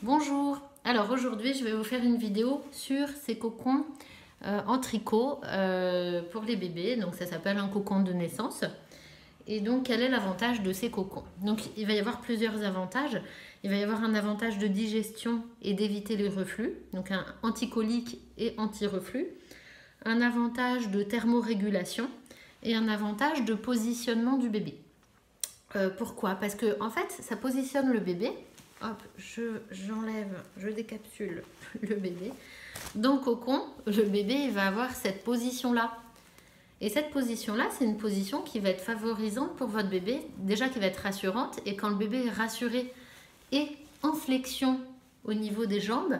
Bonjour, alors aujourd'hui je vais vous faire une vidéo sur ces cocons en tricot pour les bébés. Donc ça s'appelle un cocon de naissance. Et donc quel est l'avantage de ces cocons? Donc il va y avoir plusieurs avantages. Il va y avoir un avantage de digestion et d'éviter les reflux, donc un anticolique et anti-reflux. Un avantage de thermorégulation et un avantage de positionnement du bébé. Pourquoi? Parce que en fait ça positionne le bébé. Hop, j'enlève, je décapsule le bébé. Dans le cocon, le bébé il va avoir cette position-là. Et cette position-là, c'est une position qui va être favorisante pour votre bébé, déjà qui va être rassurante. Et quand le bébé est rassuré et en flexion au niveau des jambes,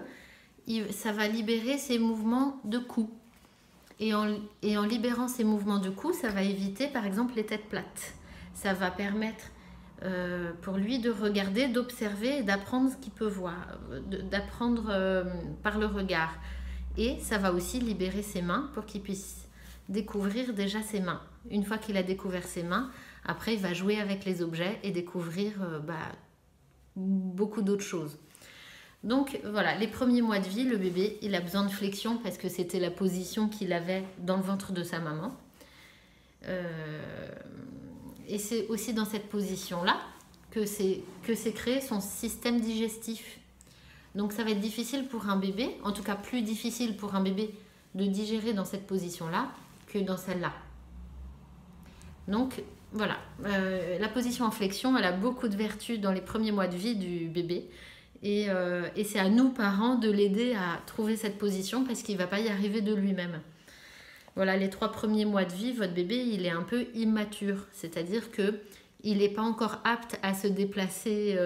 ça va libérer ses mouvements de cou. Et en libérant ces mouvements de cou, ça va éviter par exemple les têtes plates. Ça va permettre pour lui de regarder, d'observer et d'apprendre ce qu'il peut voir, d'apprendre par le regard. Et ça va aussi libérer ses mains pour qu'il puisse découvrir déjà ses mains. Une fois qu'il a découvert ses mains, après il va jouer avec les objets et découvrir beaucoup d'autres choses. Donc voilà, les premiers mois de vie, le bébé, il a besoin de flexion parce que c'était la position qu'il avait dans le ventre de sa maman. Et c'est aussi dans cette position-là que s'est créé son système digestif. Donc ça va être difficile pour un bébé, en tout cas plus difficile pour un bébé de digérer dans cette position-là que dans celle-là. Donc voilà, la position en flexion, elle a beaucoup de vertus dans les premiers mois de vie du bébé. Et c'est à nous, parents, de l'aider à trouver cette position parce qu'il ne va pas y arriver de lui-même. Voilà, les 3 premiers mois de vie, votre bébé, il est un peu immature. C'est-à-dire qu'il n'est pas encore apte à se déplacer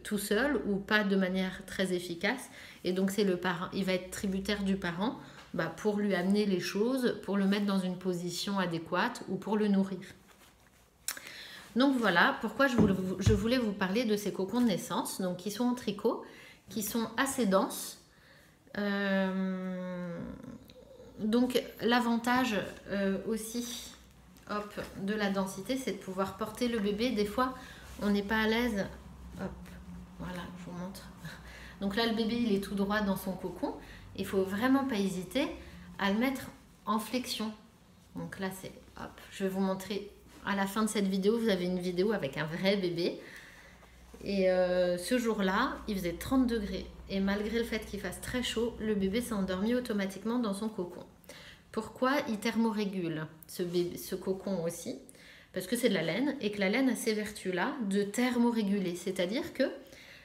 tout seul ou pas de manière très efficace. Et donc, c'est le parent. Il va être tributaire du parent pour lui amener les choses, pour le mettre dans une position adéquate ou pour le nourrir. Donc voilà pourquoi je voulais vous parler de ces cocons de naissance, donc qui sont en tricot, qui sont assez denses. Donc l'avantage aussi de la densité, c'est de pouvoir porter le bébé. Des fois, on n'est pas à l'aise. Hop, voilà, je vous montre. Donc là, le bébé, il est tout droit dans son cocon. Il ne faut vraiment pas hésiter à le mettre en flexion. Donc là, c'est hop, je vais vous montrer. À la fin de cette vidéo, vous avez une vidéo avec un vrai bébé. Et ce jour-là, il faisait 30 degrés. Et malgré le fait qu'il fasse très chaud, le bébé s'est endormi automatiquement dans son cocon. Pourquoi il thermorégule ce cocon aussi? Parce que c'est de la laine et que la laine a ces vertus-là de thermoréguler. C'est-à-dire que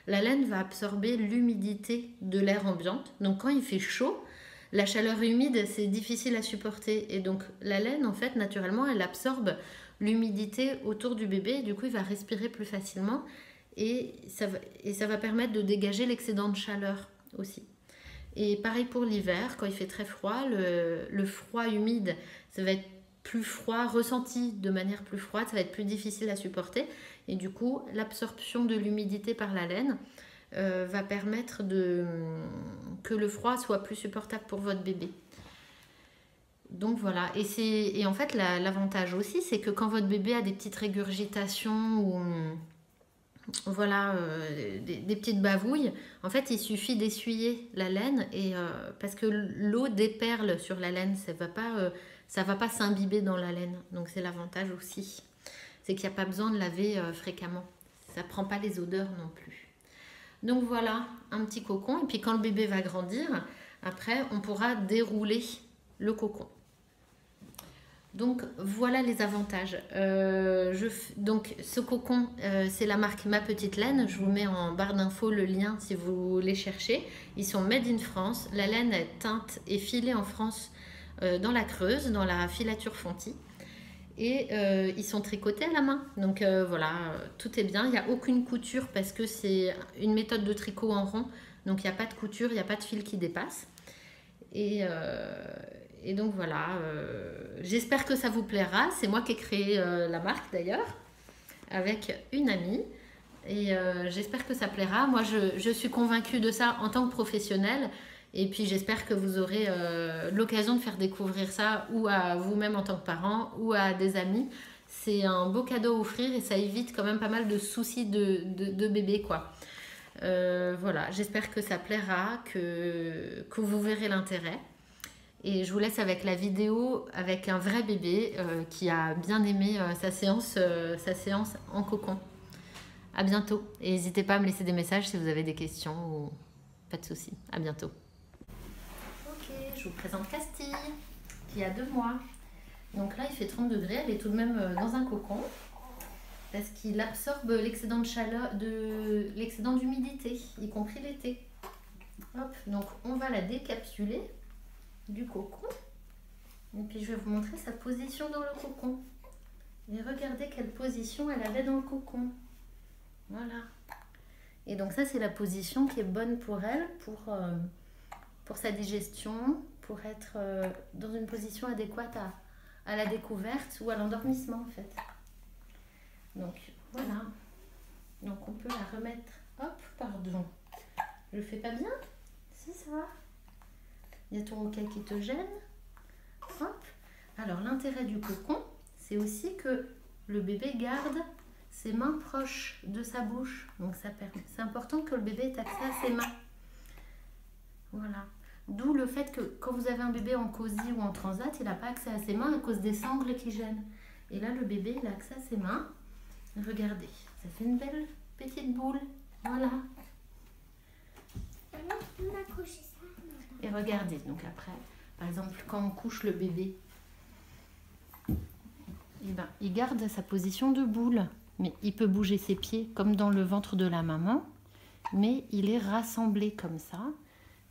la laine va absorber l'humidité de l'air ambiante. Donc quand il fait chaud, la chaleur humide, c'est difficile à supporter. Et donc la laine, en fait, naturellement, elle absorbe l'humidité autour du bébé. Et du coup, il va respirer plus facilement. Et ça va permettre de dégager l'excédent de chaleur aussi. Et pareil pour l'hiver, quand il fait très froid, le froid humide, ça va être plus froid, ressenti de manière plus froide, ça va être plus difficile à supporter. Et du coup, l'absorption de l'humidité par la laine va permettre que le froid soit plus supportable pour votre bébé. Donc voilà, et en fait l'avantage aussi, c'est que quand votre bébé a des petites régurgitations ou voilà, des petites bavouilles, en fait il suffit d'essuyer la laine parce que l'eau déperle sur la laine, ça va pas s'imbiber dans la laine. Donc c'est l'avantage aussi, c'est qu'il n'y a pas besoin de laver fréquemment, ça prend pas les odeurs non plus. Donc voilà, un petit cocon, et puis quand le bébé va grandir, après on pourra dérouler le cocon. Donc voilà les avantages. Donc ce cocon, c'est la marque Ma Petite Laine. Je vous mets en barre d'infos le lien si vous les cherchez. Ils sont made in France. La laine est teinte et filée en France dans la Creuse, dans la filature Fonty. Et ils sont tricotés à la main. Donc voilà, tout est bien. Il n'y a aucune couture parce que c'est une méthode de tricot en rond. Donc il n'y a pas de couture, il n'y a pas de fil qui dépasse. Et donc voilà, j'espère que ça vous plaira. C'est moi qui ai créé la marque d'ailleurs, avec une amie. Et j'espère que ça plaira. Moi, je suis convaincue de ça en tant que professionnelle. Et puis j'espère que vous aurez l'occasion de faire découvrir ça ou à vous-même en tant que parent ou à des amis. C'est un beau cadeau à offrir et ça évite quand même pas mal de soucis de bébé, quoi. Voilà, j'espère que ça plaira, que vous verrez l'intérêt. Et je vous laisse avec la vidéo avec un vrai bébé qui a bien aimé sa séance en cocon. À bientôt. Et n'hésitez pas à me laisser des messages si vous avez des questions ou pas de soucis. À bientôt. Ok, je vous présente Castille qui a 2 mois. Donc là, il fait 30 degrés. Elle est tout de même dans un cocon parce qu'il absorbe l'excédent de chaleur, l'excédent d'humidité, y compris l'été. Hop, donc on va la décapsuler du cocon. Et puis je vais vous montrer sa position dans le cocon. Et regardez quelle position elle avait dans le cocon. Voilà. Et donc ça, c'est la position qui est bonne pour elle, pour sa digestion, pour être dans une position adéquate à la découverte ou à l'endormissement en fait. Donc voilà. Donc on peut la remettre. Hop, pardon. Je le fais pas bien? Si, ça va. Il y a ton roquet qui te gêne. Hop. Alors l'intérêt du cocon, c'est aussi que le bébé garde ses mains proches de sa bouche. Donc ça permet. C'est important que le bébé ait accès à ses mains. Voilà. D'où le fait que quand vous avez un bébé en cosy ou en transat, il n'a pas accès à ses mains à cause des sangles qui gênent. Et là, le bébé, il a accès à ses mains. Regardez, ça fait une belle petite boule. Voilà. Et regardez, donc après, par exemple, quand on couche le bébé, eh ben, il garde sa position de boule. Mais il peut bouger ses pieds comme dans le ventre de la maman. Mais il est rassemblé comme ça.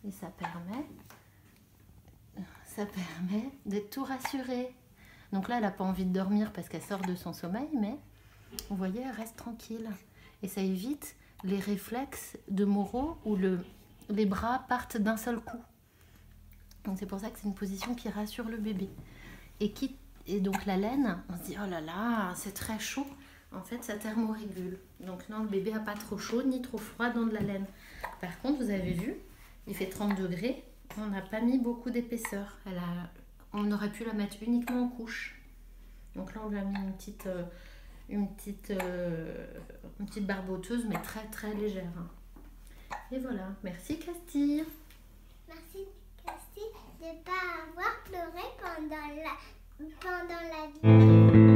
Et ça permet d'être tout rassuré. Donc là, elle n'a pas envie de dormir parce qu'elle sort de son sommeil, mais vous voyez, elle reste tranquille. Et ça évite les réflexes de Moreau où les bras partent d'un seul coup. Donc c'est pour ça que c'est une position qui rassure le bébé. Et donc la laine, on se dit, oh là là, c'est très chaud. En fait, ça thermorégule. Donc non, le bébé n'a pas trop chaud ni trop froid dans de la laine. Par contre, vous avez vu, il fait 30 degrés. On n'a pas mis beaucoup d'épaisseur. On aurait pu la mettre uniquement en couche. Donc là, on lui a mis une petite barboteuse, mais très très légère. Et voilà. Merci Castille. Merci Castille de ne pas avoir pleuré pendant la vidéo.